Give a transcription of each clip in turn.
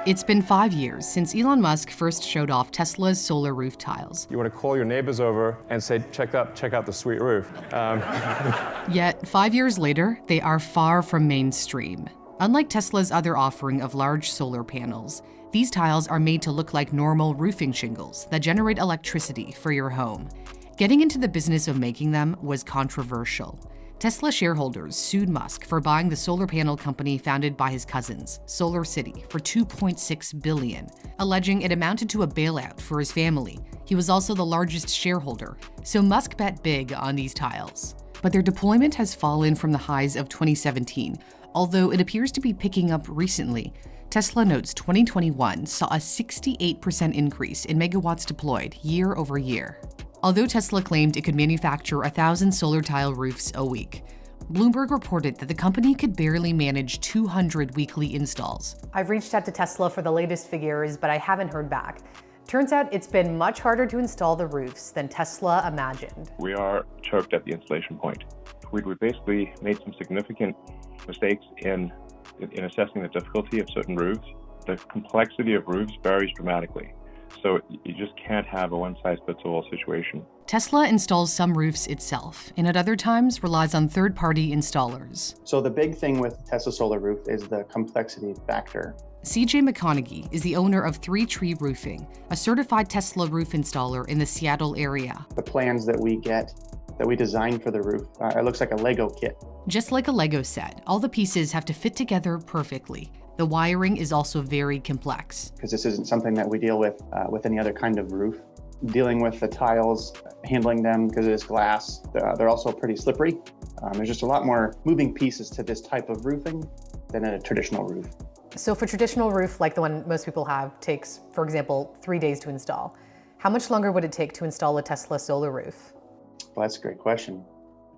It's been 5 years since Elon Musk first showed off Tesla's solar roof tiles. You want to call your neighbors over and say, check out the sweet roof. Yet 5 years later, they are far from mainstream. Unlike Tesla's other offering of large solar panels, these tiles are made to look like normal roofing shingles that generate electricity for your home. Getting into the business of making them was controversial. Tesla shareholders sued Musk for buying the solar panel company founded by his cousins, SolarCity, for $2.6 billion, alleging it amounted to a bailout for his family. He was also the largest shareholder, so Musk bet big on these tiles. But their deployment has fallen from the highs of 2017, although it appears to be picking up recently. Tesla notes 2021 saw a 68% increase in megawatts deployed year over year. Although Tesla claimed it could manufacture 1,000 solar tile roofs a week, Bloomberg reported that the company could barely manage 200 weekly installs. I've reached out to Tesla for the latest figures, but I haven't heard back. Turns out it's been much harder to install the roofs than Tesla imagined. We are choked at the installation point. We basically made some significant mistakes in assessing the difficulty of certain roofs. The complexity of roofs varies dramatically. So you just can't have a one-size-fits-all situation. Tesla installs some roofs itself, and at other times relies on third-party installers. So the big thing with Tesla Solar Roof is the complexity factor. CJ McConaughey is the owner of 3 Tree Roofing, a certified Tesla roof installer in the Seattle area. The plans that we design for the roof, it looks like a Lego kit. Just like a Lego set, all the pieces have to fit together perfectly. The wiring is also very complex. Because this isn't something that we deal with any other kind of roof. Dealing with the tiles, handling them because it is glass, they're also pretty slippery. There's just a lot more moving pieces to this type of roofing than a traditional roof. So for traditional roof, like the one most people have, takes, for example, 3 days to install. How much longer would it take to install a Tesla solar roof? Well, that's a great question.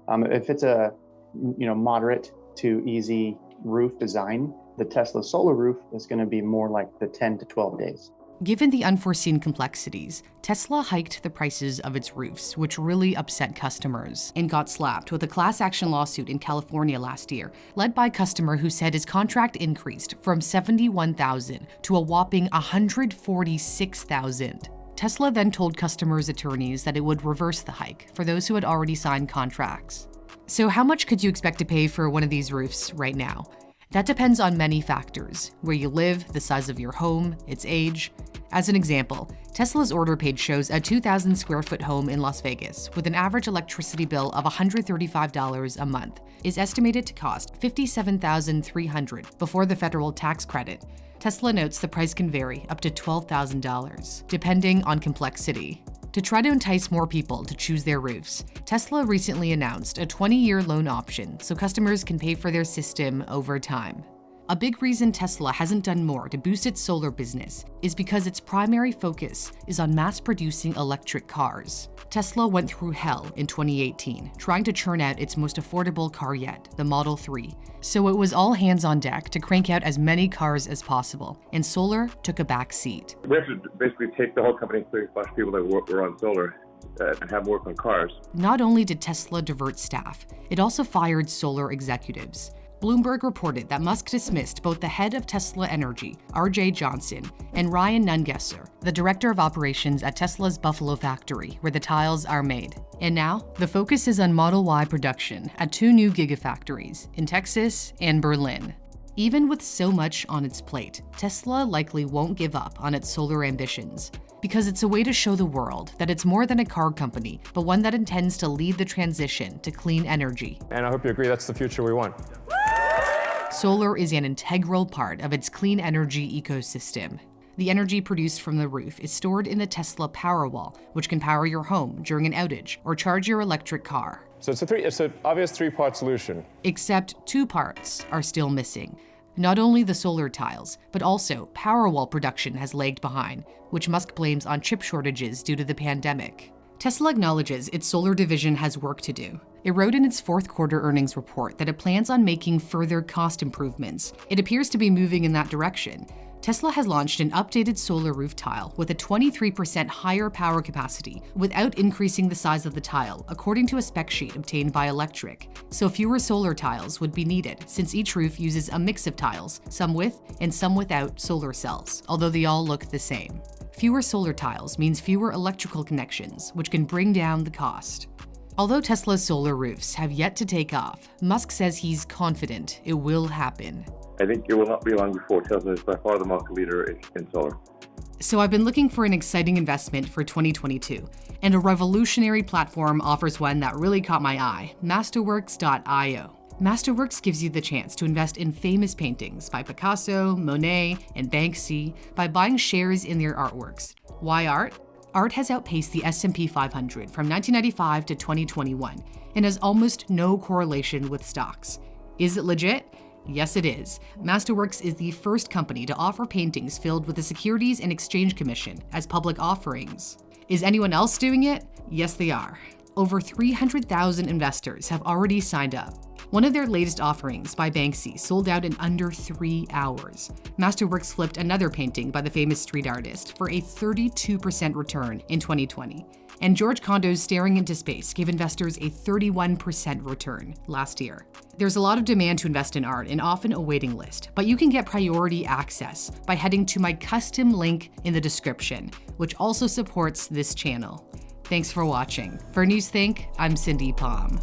If it's a moderate to easy roof design, the Tesla solar roof is going to be more like the 10 to 12 days. Given the unforeseen complexities, Tesla hiked the prices of its roofs, which really upset customers, and got slapped with a class action lawsuit in California last year, led by a customer who said his contract increased from $71,000 to a whopping $146,000. Tesla then told customers' attorneys that it would reverse the hike for those who had already signed contracts. So how much could you expect to pay for one of these roofs right now? That depends on many factors: where you live, the size of your home, its age. As an example, Tesla's order page shows a 2,000 square foot home in Las Vegas with an average electricity bill of $135 a month is estimated to cost $57,300 before the federal tax credit. Tesla notes the price can vary up to $12,000, depending on complexity. To try to entice more people to choose their roofs, Tesla recently announced a 20-year loan option so customers can pay for their system over time. A big reason Tesla hasn't done more to boost its solar business is because its primary focus is on mass-producing electric cars. Tesla went through hell in 2018, trying to churn out its most affordable car yet, the Model 3. So it was all hands on deck to crank out as many cars as possible, and solar took a back seat. We have to basically take the whole company, including a bunch of people that were on solar, and have them work on cars. Not only did Tesla divert staff, it also fired solar executives. Bloomberg reported that Musk dismissed both the head of Tesla Energy, R.J. Johnson, and Ryan Nungesser, the director of operations at Tesla's Buffalo factory, where the tiles are made. And now, the focus is on Model Y production at 2 new gigafactories in Texas and Berlin. Even with so much on its plate, Tesla likely won't give up on its solar ambitions, because it's a way to show the world that it's more than a car company, but one that intends to lead the transition to clean energy. And I hope you agree that's the future we want. Solar is an integral part of its clean energy ecosystem. The energy produced from the roof is stored in the Tesla Powerwall, which can power your home during an outage or charge your electric car. So it's an obvious 3-part solution. Except 2 parts are still missing. Not only the solar tiles, but also Powerwall production has lagged behind, which Musk blames on chip shortages due to the pandemic. Tesla acknowledges its solar division has work to do. It wrote in its 4th quarter earnings report that it plans on making further cost improvements. It appears to be moving in that direction. Tesla has launched an updated solar roof tile with a 23% higher power capacity without increasing the size of the tile, according to a spec sheet obtained by Electric. So fewer solar tiles would be needed, since each roof uses a mix of tiles, some with and some without solar cells, although they all look the same. Fewer solar tiles means fewer electrical connections, which can bring down the cost. Although Tesla's solar roofs have yet to take off, Musk says he's confident it will happen. I think it will not be long before Tesla is by far the market leader in solar. So I've been looking for an exciting investment for 2022, and a revolutionary platform offers one that really caught my eye, Masterworks.io. Masterworks gives you the chance to invest in famous paintings by Picasso, Monet, and Banksy by buying shares in their artworks. Why art? Art has outpaced the S&P 500 from 1995 to 2021 and has almost no correlation with stocks. Is it legit? Yes, it is. Masterworks is the first company to offer paintings filled with the Securities and Exchange Commission as public offerings. Is anyone else doing it? Yes, they are. Over 300,000 investors have already signed up. One of their latest offerings by Banksy sold out in under 3 hours. Masterworks flipped another painting by the famous street artist for a 32% return in 2020. And George Condo's Staring into Space gave investors a 31% return last year. There's a lot of demand to invest in art and often a waiting list, but you can get priority access by heading to my custom link in the description, which also supports this channel. Thanks for watching. For Newsthink, I'm Cindy Palm.